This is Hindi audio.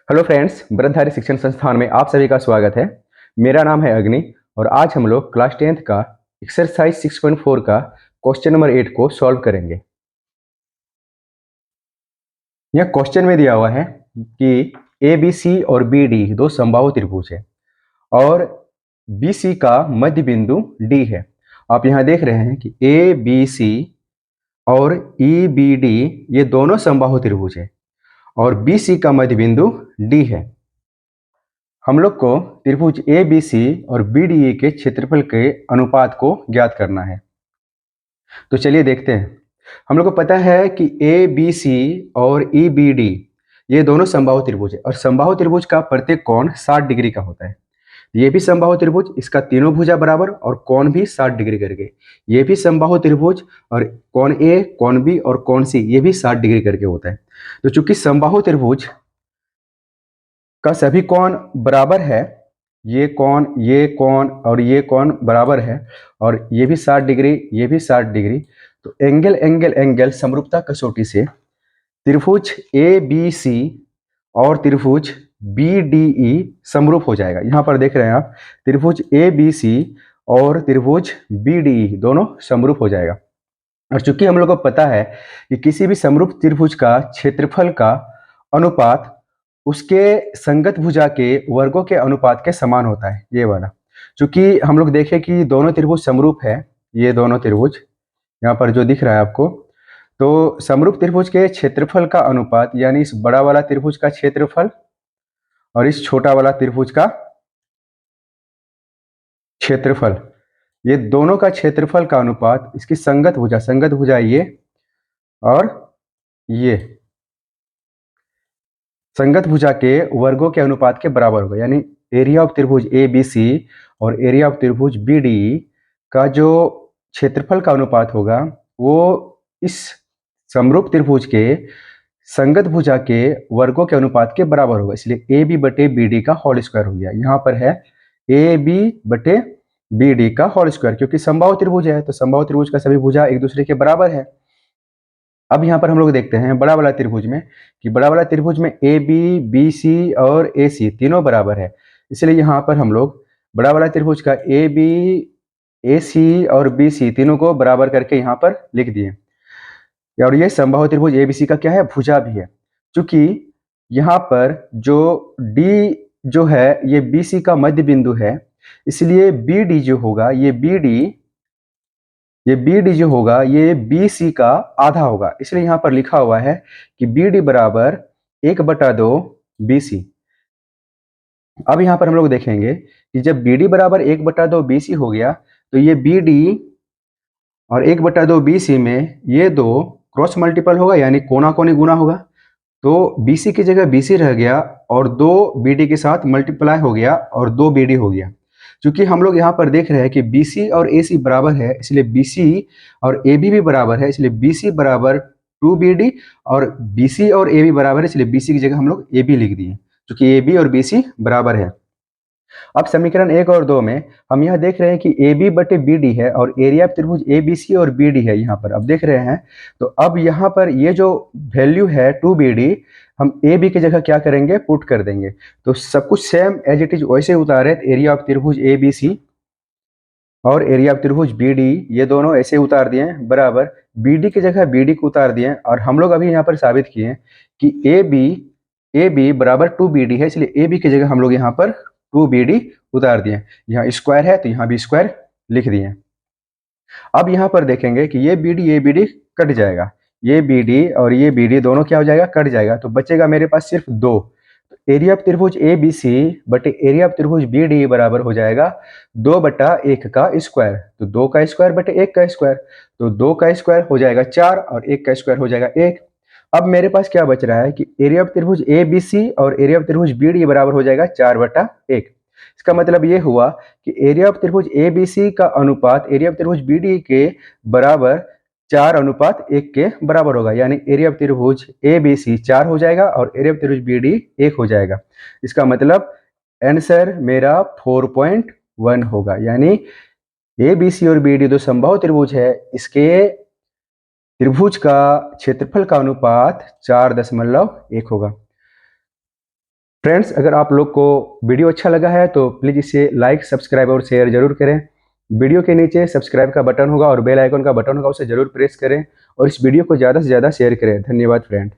हेलो फ्रेंड्स, ब्रह्मधारी शिक्षण संस्थान में आप सभी का स्वागत है। मेरा नाम है अग्नि और आज हम लोग क्लास 10th का एक्सरसाइज 6.4 का क्वेश्चन नंबर 8 को सॉल्व करेंगे। यह क्वेश्चन में दिया हुआ है कि ए बी सी और बी डी दो समबाहु त्रिभुज है और बी सी का मध्य बिंदु डी है। आप यहाँ देख रहे हैं कि ए बी सी और ई बी डी ये दोनों समबाहु त्रिभुज है और बी सी का मध्य बिंदु डी है। हम लोग को त्रिभुज ए बी सी और बी डी ए के क्षेत्रफल के अनुपात को ज्ञात करना है। तो चलिए देखते हैं। हम लोग को पता है कि ए बी सी और ई बी डी ये दोनों समबाहु त्रिभुज है और समबाहु त्रिभुज का प्रत्येक कोण 60 डिग्री का होता है। ये भी समबाहु त्रिभुज, इसका तीनों भुजा बराबर और कोण भी 60 डिग्री करके। ये भी समबाहु त्रिभुज और कोण ए, कोण बी और कोण सी ये भी 60 डिग्री करके होता है। तो चूंकि समबाहु त्रिभुज का सभी कोण बराबर है, ये कोण और ये कोण बराबर है और ये भी 60 डिग्री, ये भी 60 डिग्री। तो एंगल एंगल एंगल समरूपता कसौटी से त्रिभुज ए बी सी और त्रिभुज बी डी ई समरूप हो जाएगा। यहाँ पर देख रहे हैं आप, त्रिभुज ए बी सी और त्रिभुज बी डी ई दोनों समरूप हो जाएगा। और चूंकि हम लोग को पता है कि किसी भी समरूप त्रिभुज का क्षेत्रफल का अनुपात उसके संगत भुजा के वर्गों के अनुपात के समान होता है, ये वाला। चूंकि हम लोग देखें कि दोनों त्रिभुज समरूप है, ये दोनों त्रिभुज यहाँ पर जो दिख रहा है आपको, तो समरूप त्रिभुज के क्षेत्रफल का अनुपात यानी इस बड़ा वाला त्रिभुज का क्षेत्रफल और इस छोटा वाला त्रिभुज का क्षेत्रफल, ये दोनों का क्षेत्रफल का अनुपात इसकी संगत भुजा ये और ये संगत भुजा के वर्गों के अनुपात के बराबर होगा। यानी एरिया ऑफ त्रिभुज ए बी सी और एरिया ऑफ त्रिभुज बी डी का जो क्षेत्रफल का अनुपात होगा वो इस समरूप त्रिभुज के संगत भुजा के वर्गों के अनुपात के बराबर होगा। इसलिए ए बी बटे बी डी का होल स्क्वायर हो गया। यहाँ पर है ए बी बटे बी डी का होल स्क्वायर, क्योंकि समबाहु त्रिभुज है तो समबाहु त्रिभुज का सभी भुजा एक दूसरे के बराबर है। अब यहाँ पर हम लोग देखते हैं बड़ा वाला त्रिभुज में कि बड़ा वाला त्रिभुज में ए बी, बी सी और ए सी तीनों बराबर है। इसलिए यहाँ पर हम लोग बड़ा वाला त्रिभुज का ए बी, ए सी और बी सी तीनों को बराबर करके यहाँ पर लिख दिए। और ये समबाहु त्रिभुज ए बी सी का क्या है, भुजा भी है। चूंकि यहाँ पर जो डी जो है ये बी सी का मध्य बिंदु है, इसलिए बी डी जो होगा ये बी डी जो होगा ये बी सी का आधा होगा। इसलिए यहाँ पर लिखा हुआ है कि बी डी बराबर 1/2 बी सी। अब यहाँ पर हम लोग देखेंगे कि जब बी डी बराबर 1/2 बी सी हो गया तो ये बी डी और 1/2 बी सी में ये दो क्रॉस मल्टीपल होगा, यानी कोना कोनी गुना होगा। तो बी सी की जगह बी सी रह गया और 2 बी डी के साथ मल्टीप्लाई हो गया और 2 बी डी हो गया। क्योंकि हम लोग यहाँ पर देख रहे हैं कि बी सी और ए सी बराबर है, इसलिए बी सी और ए बी भी बराबर है, इसलिए बी सी बराबर 2 बी डी और बी सी और ए बी बराबर है, इसलिए बी सी की जगह हम लोग ए बी लिख दिए, क्योंकि ए बी और बी सी बराबर है। अब समीकरण 1 और 2 में हम यह देख रहे हैं कि ए बी बटे बी डी है और एरिया ऑफ त्रिभुज ए बी सी और बी डी है यहाँ पर, अब देख रहे हैं। तो अब यहाँ पर ये जो वैल्यू है 2 बी डी हम ए बी की जगह क्या करेंगे, पुट कर देंगे। तो सब कुछ सेम एज इट इज वैसे उतारे, एरिया ऑफ त्रिभुज ए बी सी और एरिया ऑफ त्रिभुज बी डी ये दोनों ऐसे उतार दिए बराबर, बी डी की जगह बी डी को उतार दिए। और हम लोग अभी यहाँ पर साबित किए कि ए बी बराबर 2 बी डी है, इसलिए ए बी की जगह हम लोग यहाँ पर 2 बी डी उतार दिए। यहाँ स्क्वायर है तो यहाँ भी स्क्वायर लिख दिए। अब यहाँ पर देखेंगे कि ये बी डी कट जाएगा, ये बी डी और ये बी डी दोनों क्या हो जाएगा, कट जाएगा। तो बचेगा मेरे पास सिर्फ 2। एरिया ऑफ त्रिभुज ए बी सी बटे एरिया ऑफ त्रिभुज बी डी बराबर हो जाएगा 2/1 का स्क्वायर। तो 2 का स्क्वायर बटे 1 का स्क्वायर, तो 2 का स्क्वायर हो जाएगा 4 और 1 का स्क्वायर हो जाएगा 1। अब मेरे पास क्या बच रहा है कि एरिया ऑफ त्रिभुज ए बी सी और एरिया ऑफ त्रिभुज बी डी बराबर हो जाएगा 4/1। इसका मतलब ये हुआ कि एरिया ऑफ त्रिभुज ए बी सी का अनुपात एरिया ऑफ त्रिभुज बी डी के बराबर 4:1 के बराबर होगा। यानी एरिया ऑफ त्रिभुज ए बी सी 4 हो जाएगा और एरिया ऑफ त्रिभुज बी डी 1 हो जाएगा। इसका मतलब आंसर मेरा 4.1 होगा। यानी ए बी सी और बी डी दो समबाहु त्रिभुज है, इसके त्रिभुज का क्षेत्रफल का अनुपात 4.1 होगा। फ्रेंड्स, अगर आप लोग को वीडियो अच्छा लगा है तो प्लीज़ इसे लाइक, सब्सक्राइब और शेयर ज़रूर करें। वीडियो के नीचे सब्सक्राइब का बटन होगा और बेल आइकन का बटन होगा, उसे ज़रूर प्रेस करें और इस वीडियो को ज़्यादा से ज़्यादा शेयर करें। धन्यवाद फ्रेंड।